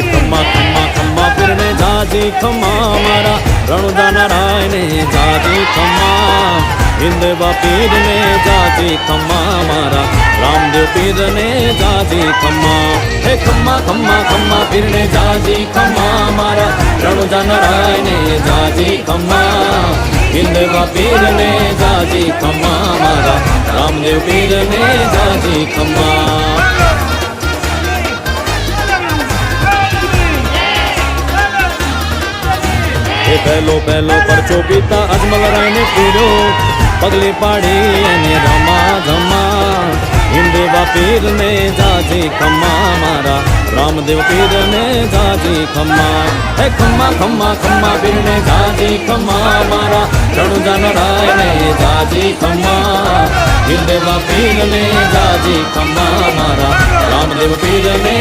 खम्मा खम्मा खम्मा पीरने जाजी खम्मा मारा रणुजा नारायण ने जाजी खम्मा हिंदवा पीर ने जाजी खम्मा मारा रामदेव पीर ने जाजी खम्मा हे खम्मा खम्मा खम्मा पीर ने जाजी खम्मा मारा रणुजा नारायण ने जाजी खम्मा हिंदवा पीर ने जाजी खम्मा मारा रामदेव पीर ने जाजी खम्मा। पहलो पहलो परचो पीता अजमल राय ने पीरो पगली पाड़ी ने रमा धमा हिंदवा पीर ने जाजी खम्मा मारा रामदेव पीर ने जाजी खम्मा हे खम्मा खम्मा खम्मा पीर ने जाजी खम्मा मारा रणुजा नारायण ने जाजी खम्मा हिंदवा पीर ने जाजी खम्मा मारा रामदेव पीर ने